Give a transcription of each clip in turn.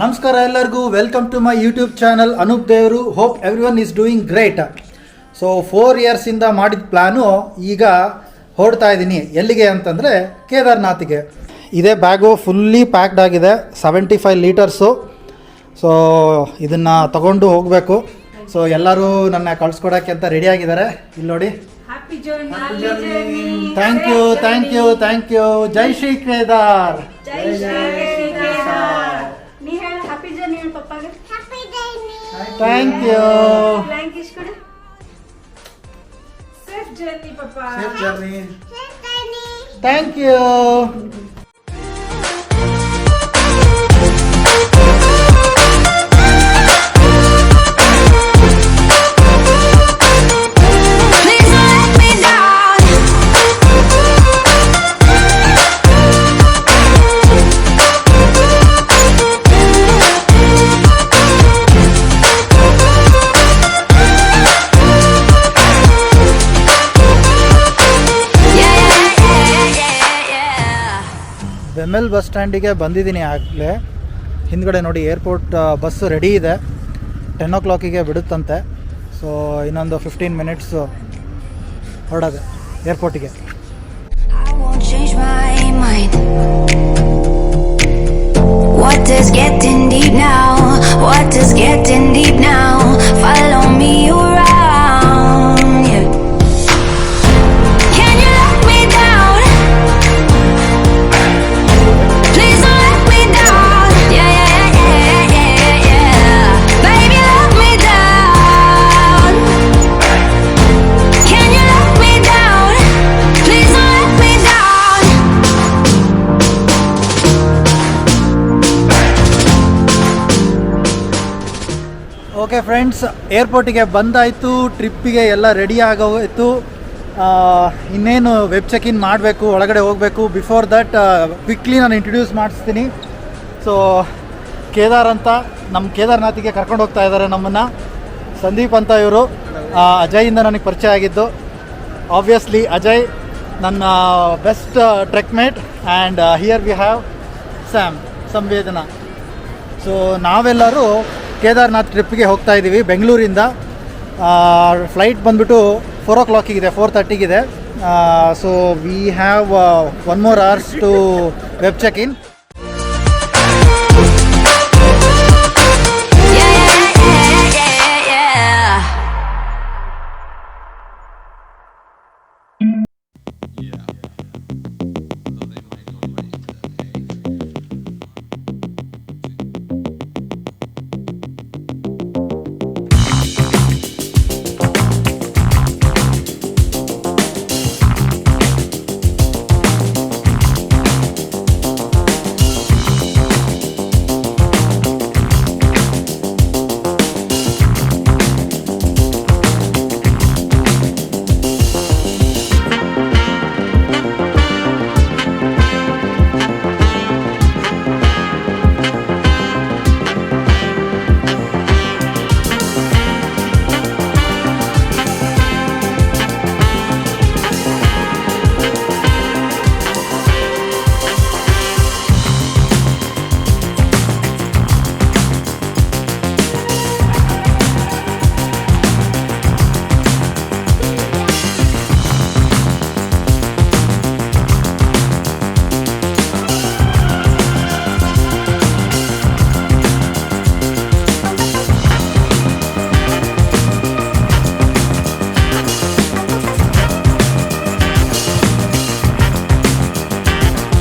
ನಮಸ್ಕಾರ ಎಲ್ಲರಿಗೂ, welcome to my YouTube channel Anoop Devaru. Hope everyone is doing great. So 4 ಇಯರ್ಸಿಂದ ಮಾಡಿದ ಪ್ಲ್ಯಾನು ಈಗ ಹೊರಡ್ತಾ ಇದ್ದೀನಿ. ಎಲ್ಲಿಗೆ ಅಂತಂದರೆ ಕೇದಾರ್ನಾಥ್ಗೆ. ಇದೇ ಬ್ಯಾಗು ಫುಲ್ಲಿ ಪ್ಯಾಕ್ಡ್ ಆಗಿದೆ, 75 ಲೀಟರ್ಸು. ಸೊ ಇದನ್ನು ತಗೊಂಡು ಹೋಗಬೇಕು. ಸೊ ಎಲ್ಲರೂ ನನ್ನ ಕಳಿಸ್ಕೊಡೋಕ್ಕೆ ಅಂತ ರೆಡಿಯಾಗಿದ್ದಾರೆ. ಇಲ್ಲಿ ನೋಡಿ. Thank you thank you thank you. ಜೈ Shri Kedar. Thank you. Safe journey ಪಪ್ಪ. Safe journey. Thank you. BEML bus ಸ್ಟ್ಯಾಂಡಿಗೆ ಬಂದಿದ್ದೀನಿ ಆಗಲೇ. ಹಿಂದ್ಗಡೆ ನೋಡಿ ಏರ್ಪೋರ್ಟ್ ಬಸ್ಸು ರೆಡಿ ಇದೆ. 10 o'clock ಬಿಡುತ್ತಂತೆ. ಸೊ ಇನ್ನೊಂದು 15 minutes ಹೊರಡೋದು ಏರ್ಪೋರ್ಟಿಗೆ. ಓಕೆ ಫ್ರೆಂಡ್ಸ್, ಏರ್ಪೋರ್ಟಿಗೆ ಬಂದಾಯಿತು. ಟ್ರಿಪ್ಪಿಗೆ ಎಲ್ಲ ರೆಡಿ ಆಗೋಯಿತು. ಇನ್ನೇನು ವೆಬ್ ಚೆಕ್ ಇನ್ ಮಾಡಬೇಕು, ಒಳಗಡೆ ಹೋಗಬೇಕು. ಬಿಫೋರ್ ದಟ್ ಕ್ವಿಕ್ಲಿ ನಾನು ಇಂಟ್ರೊಡ್ಯೂಸ್ ಮಾಡಿಸ್ತೀನಿ. ಸೊ ಕೇದಾರ್ ಅಂತ ನಮ್ಮ ಕೇದಾರ್ನಾಥಿಗೆ ಕರ್ಕೊಂಡು ಹೋಗ್ತಾ ಇದ್ದಾರೆ ನಮ್ಮನ್ನು. ಸಂದೀಪ್ ಅಂತ ಇವರು. ಅಜಯಿಂದ ನನಗೆ ಪರಿಚಯ ಆಗಿದ್ದು. ಆಬ್ವಿಯಸ್ಲಿ ಅಜಯ್ ನನ್ನ best trekmate. And here we have Sam, Samvedana. So ನಾವೆಲ್ಲರೂ ಕೇದಾರ್ನಾಥ್ ಟ್ರಿಪ್ಪಿಗೆ ಹೋಗ್ತಾ ಇದ್ದೀವಿ ಬೆಂಗಳೂರಿಂದ. ಫ್ಲೈಟ್ ಬಂದುಬಿಟ್ಟು 4 o'clock 4:30 so we have 1 more hours to web check in.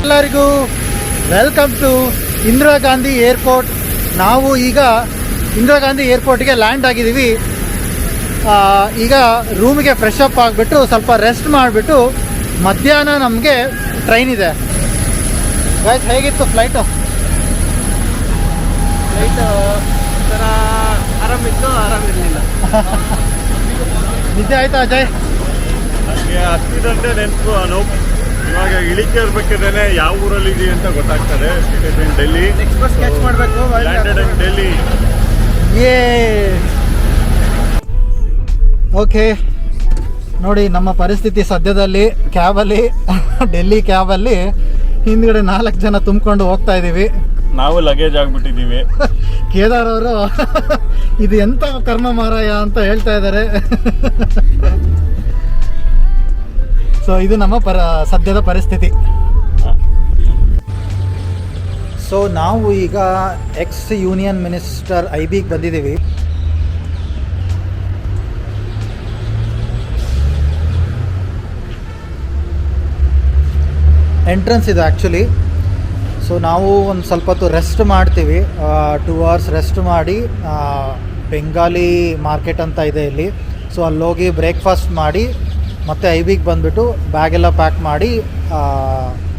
ಎಲ್ಲರಿಗೂ welcome to Indira Gandhi airport. ನಾವು ಈಗ ಇಂದಿರಾ ಗಾಂಧಿ ಏರ್ಪೋರ್ಟ್ಗೆ ಲ್ಯಾಂಡ್ ಆಗಿದ್ದೀವಿ. ಈಗ ರೂಮಿಗೆ ಫ್ರೆಶ್ ಅಪ್ ಆಗಿಬಿಟ್ಟು ಸ್ವಲ್ಪ ರೆಸ್ಟ್ ಮಾಡಿಬಿಟ್ಟು ಮಧ್ಯಾಹ್ನ ನಮಗೆ ಟ್ರೈನ್ ಇದೆ. ಗೈಸ್, ಹೇಗಿತ್ತು ಫ್ಲೈಟು? ಥರ ಆರಾಮಿತ್ತು, ಆರಾಮಿರಲಿಲ್ಲ. ನಿದ್ದೆ ಆಯ್ತಾ ಅಜಯ್? ನನಗೆ ಹತ್ತಿದಂತೆ ನೆನಪು ಅನೂಪ್. ಇವಾಗ ಇಳಿಕೆ ಇರ್ಬೇಕಿದ್ರೆ ಯಾವ ಊರಲ್ಲಿ ಇದೆಯಾ ಅಂತ ಗೊತ್ತಾಗ್ತದೆ. ಡೆಲ್ಲಿ ಎಕ್ಸ್ಪ್ರೆಸ್ ಕ್ಯಾಚ್ ಮಾಡಬೇಕು. ಲ್ಯಾಂಡೆಡ್ ಇನ್ ಡೆಲ್ಲಿ. ಓಕೆ, ನೋಡಿ ನಮ್ಮ ಪರಿಸ್ಥಿತಿ ಸದ್ಯದಲ್ಲಿ ಕ್ಯಾಬಲ್ಲಿ ಡೆಲ್ಲಿ ಕ್ಯಾಬಲ್ಲಿ ಹಿಂದ್ಗಡೆ 4 ಜನ ತುಂಬಿಕೊಂಡು ಹೋಗ್ತಾ ಇದ್ದೀವಿ. ನಾವು ಲಗೇಜ್ ಆಗ್ಬಿಟ್ಟಿದ್ದೀವಿ. ಕೇದಾರ್ ಅವರು ಇದು ಎಂತ ಕರ್ಮ ಮಾರಾಯ ಅಂತ ಹೇಳ್ತಾ ಇದ್ದಾರೆ. ಸೊ ಇದು ನಮ್ಮ ಸದ್ಯದ ಪರಿಸ್ಥಿತಿ. ಸೊ ನಾವು ಈಗ ಎಕ್ಸ್ ಯೂನಿಯನ್ ಮಿನಿಸ್ಟರ್ IBಗೆ ಬಂದಿದ್ದೀವಿ. ಎಂಟ್ರೆನ್ಸ್ ಇದು ಆ್ಯಕ್ಚುಲಿ. ಸೊ ನಾವು ಒಂದು ಸ್ವಲ್ಪ ಹೊತ್ತು ರೆಸ್ಟ್ ಮಾಡ್ತೀವಿ, 2 hours ರೆಸ್ಟ್ ಮಾಡಿ ಬೆಂಗಾಲಿ ಮಾರ್ಕೆಟ್ ಅಂತ ಇದೆ ಇಲ್ಲಿ. ಸೊ ಅಲ್ಲೋಗಿ ಬ್ರೇಕ್ಫಾಸ್ಟ್ ಮಾಡಿ ಮತ್ತು IBಗೆ ಬಂದುಬಿಟ್ಟು ಬ್ಯಾಗೆಲ್ಲ ಪ್ಯಾಕ್ ಮಾಡಿ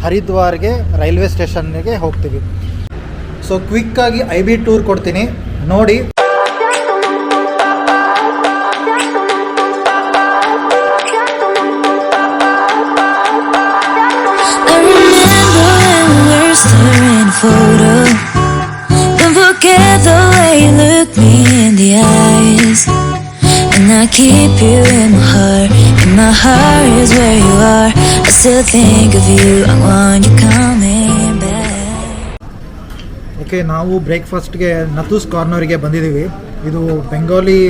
ಹರಿದ್ವಾರ್ಗೆ ರೈಲ್ವೆ ಸ್ಟೇಷನ್ಗೆ ಹೋಗ್ತೀವಿ. ಸೊ ಕ್ವಿಕ್ಕಾಗಿ IB ಟೂರ್ ಕೊಡ್ತೀನಿ ನೋಡಿ. Photo. Don't forget the way you look me in the eyes, and I keep you in my heart is where you are. I still think of you, I want you coming back. Okay, ನಾವು ಬ್ರೇಕ್ಫಾಸ್ಟ್ಗೆ ನತೂಸ್ ಕಾರ್ನರಿಗೆ ಬಂದಿದ್ದೀವಿ. ಇದು Bengali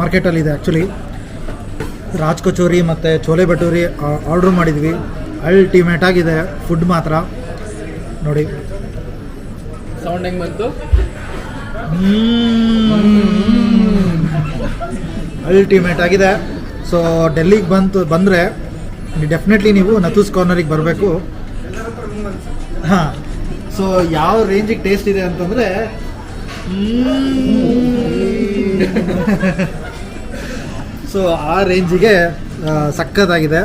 ಮಾರ್ಕೆಟಲ್ಲಿದೆ actually. Raj kachori ಮತ್ತು chole ಭಟೂರಿ order ಮಾಡಿದ್ವಿ. Ultimate ಆಗಿದೆ food ಮಾತ್ರ. ನೋಡಿ sound ಹೆಂಗೆ ಬಂತು? ಅಲ್ಟಿಮೇಟ್ ಆಗಿದೆ. ಸೊ ಡೆಲ್ಲಿಗೆ ಬಂದರೆ ಡೆಫಿನೆಟ್ಲಿ ನೀವು ನತೂಸ್ ಕಾರ್ನರಿಗೆ ಬರಬೇಕು. ಹಾಂ, ಸೊ ಯಾವ ರೇಂಜಿಗೆ ಟೇಸ್ಟ್ ಇದೆ ಅಂತಂದರೆ ಸೊ ಆ ರೇಂಜಿಗೆ ಸಕ್ಕತ್ತಾಗಿದೆ.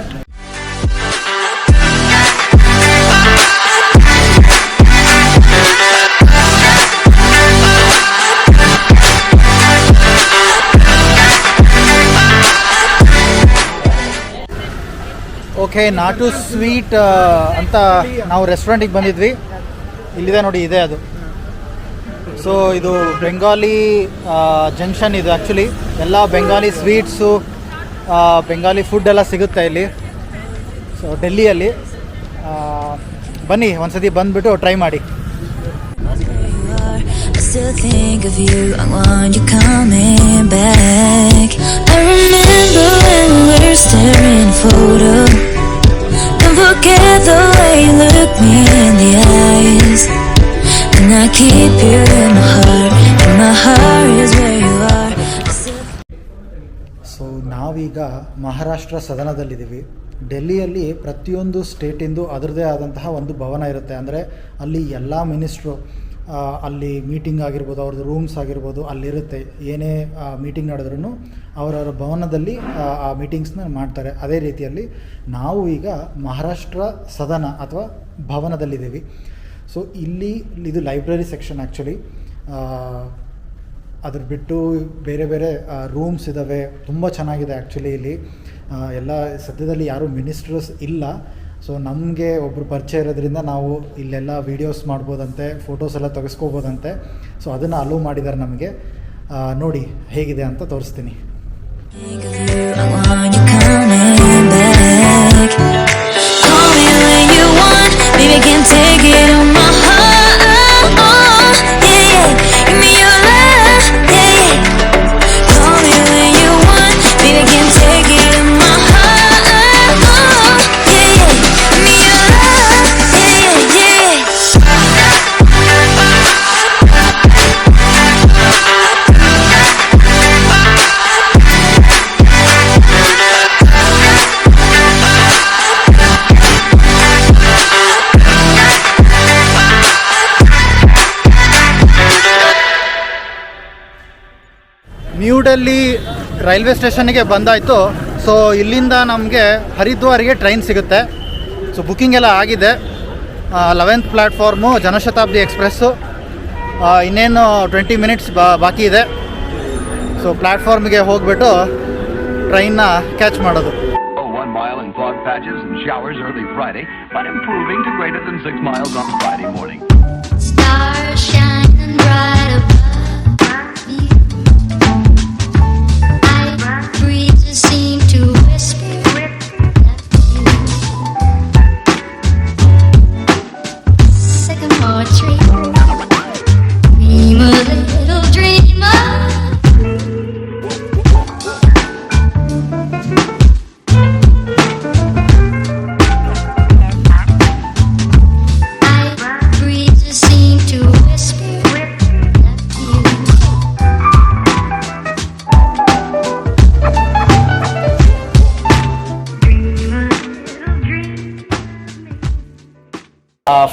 ಓಕೆ, ನಾಟು ಸ್ವೀಟ್ ಅಂತ ನಾವು ರೆಸ್ಟೋರೆಂಟಿಗೆ ಬಂದಿದ್ವಿ. ಇಲ್ಲಿದೆ ನೋಡಿ, ಇದೆ ಅದು. ಸೊ ಇದು ಬೆಂಗಾಲಿ ಜಂಕ್ಷನ್ ಇದು ಆ್ಯಕ್ಚುಲಿ. ಎಲ್ಲ ಬೆಂಗಾಲಿ ಸ್ವೀಟ್ಸು, ಬೆಂಗಾಲಿ ಫುಡ್ ಎಲ್ಲ ಸಿಗುತ್ತೆ ಇಲ್ಲಿ. ಸೊ ಡೆಲ್ಲಿಯಲ್ಲಿ ಬನ್ನಿ, ಒಂದ್ಸತಿ ಬಂದುಬಿಟ್ಟು ಟ್ರೈ ಮಾಡಿ. Still think of you, I want you coming back. I remember when we were staring photo. Don't forget the way you look me in the eyes, and I keep you in my heart is where you are. So ನಾವೀಗ ಮಹಾರಾಷ್ಟ್ರ ಸದನದಲ್ಲಿದ್ದೀವಿ. ಡೆಲ್ಲಿಯಲ್ಲಿ ಪ್ರತಿಯೊಂದು ಸ್ಟೇಟಿಂದು ಅದರದೇ ಆದಂತಹ ಒಂದು ಭವನ ಇರುತ್ತೆ. ಅಂದರೆ ಅಲ್ಲಿ ಎಲ್ಲ minister ಅಲ್ಲಿ ಮೀಟಿಂಗ್ ಆಗಿರ್ಬೋದು, ಅವ್ರದ್ದು ರೂಮ್ಸ್ ಆಗಿರ್ಬೋದು ಅಲ್ಲಿರುತ್ತೆ. ಏನೇ ಮೀಟಿಂಗ್ ನಡೆದ್ರೂ ಅವರವರ ಭವನದಲ್ಲಿ ಆ ಮೀಟಿಂಗ್ಸ್ನ ಮಾಡ್ತಾರೆ. ಅದೇ ರೀತಿಯಲ್ಲಿ ನಾವು ಈಗ ಮಹಾರಾಷ್ಟ್ರ ಸದನ ಅಥವಾ ಭವನದಲ್ಲಿದ್ದೀವಿ. ಸೊ ಇಲ್ಲಿ ಇದು ಲೈಬ್ರರಿ ಸೆಕ್ಷನ್ ಆ್ಯಕ್ಚುಲಿ. ಅದ್ರ ಬಿಟ್ಟು ಬೇರೆ ಬೇರೆ ರೂಮ್ಸ್ ಇದ್ದಾವೆ. ತುಂಬ ಚೆನ್ನಾಗಿದೆ ಆ್ಯಕ್ಚುಲಿ ಇಲ್ಲಿ. ಎಲ್ಲ ಸದ್ಯದಲ್ಲಿ ಯಾರೂ ಮಿನಿಸ್ಟರ್ಸ್ ಇಲ್ಲ. ಸೊ ನಮಗೆ ಒಬ್ಬರು ಪರಿಚಯ ಇರೋದ್ರಿಂದ ನಾವು ಇಲ್ಲೆಲ್ಲ ವೀಡಿಯೋಸ್ ಮಾಡ್ಬೋದಂತೆ, ಫೋಟೋಸ್ ಎಲ್ಲ ತೆಗೆಸ್ಕೋಬೋದಂತೆ. ಸೊ ಅದನ್ನು ಅಲೋ ಮಾಡಿದ್ದಾರೆ ನಮಗೆ. ನೋಡಿ ಹೇಗಿದೆ ಅಂತ ತೋರಿಸ್ತೀನಿ. ನ್ಯೂ ಡೆಲ್ಲಿ ರೈಲ್ವೆ ಸ್ಟೇಷನ್ಗೆ ಬಂದಾಯಿತು. ಸೊ ಇಲ್ಲಿಂದ ನಮಗೆ ಹರಿದ್ವಾರಿಗೆ ಟ್ರೈನ್ ಸಿಗುತ್ತೆ. ಸೊ ಬುಕ್ಕಿಂಗ್ ಎಲ್ಲ ಆಗಿದೆ. 11th platform Jan Shatabdi express. ಇನ್ನೇನು 20 ಮಿನಿಟ್ಸ್ ಬಾಕಿ ಇದೆ. ಸೊ ಪ್ಲ್ಯಾಟ್ಫಾರ್ಮ್ಗೆ ಹೋಗ್ಬಿಟ್ಟು ಟ್ರೈನ್ನ ಕ್ಯಾಚ್ ಮಾಡೋದು. 1 mile in fog patches and showers early Friday, but improving to greater than 6 miles on Friday morning. Stars shining bright above me. I breathe to seem to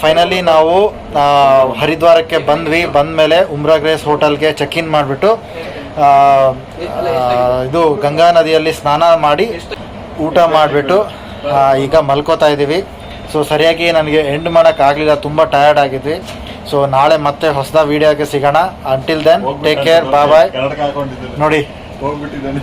finally ನಾವು ಹರಿದ್ವಾರಕ್ಕೆ ಬಂದಮೇಲೆ Umra grace ಹೋಟೆಲ್ಗೆ check in ಮಾಡಿಬಿಟ್ಟು ಇದು ಗಂಗಾ ನದಿಯಲ್ಲಿ ಸ್ನಾನ ಮಾಡಿ ಊಟ ಮಾಡಿಬಿಟ್ಟು ಈಗ ಮಲ್ಕೋತಾ ಇದ್ದೀವಿ. ಸೊ ಸರಿಯಾಗಿ ನನಗೆ ಎಂಡ್ ಮಾಡೋಕ್ಕಾಗಲಿಲ್ಲ, ತುಂಬ ಟಯರ್ಡ್ ಆಗಿದ್ವಿ. ಸೊ ನಾಳೆ ಮತ್ತೆ ಹೊಸದ ವೀಡಿಯೋಗೆ ಸಿಗೋಣ. ಅಂಟಿಲ್ ದೆನ್ ಟೇಕ್ ಕೇರ್, ಬಾಯ್ ಬಾಯ್. ನೋಡಿ ಹೋಗ್ಬಿಟ್ಟಿದ್ದಾನೆ.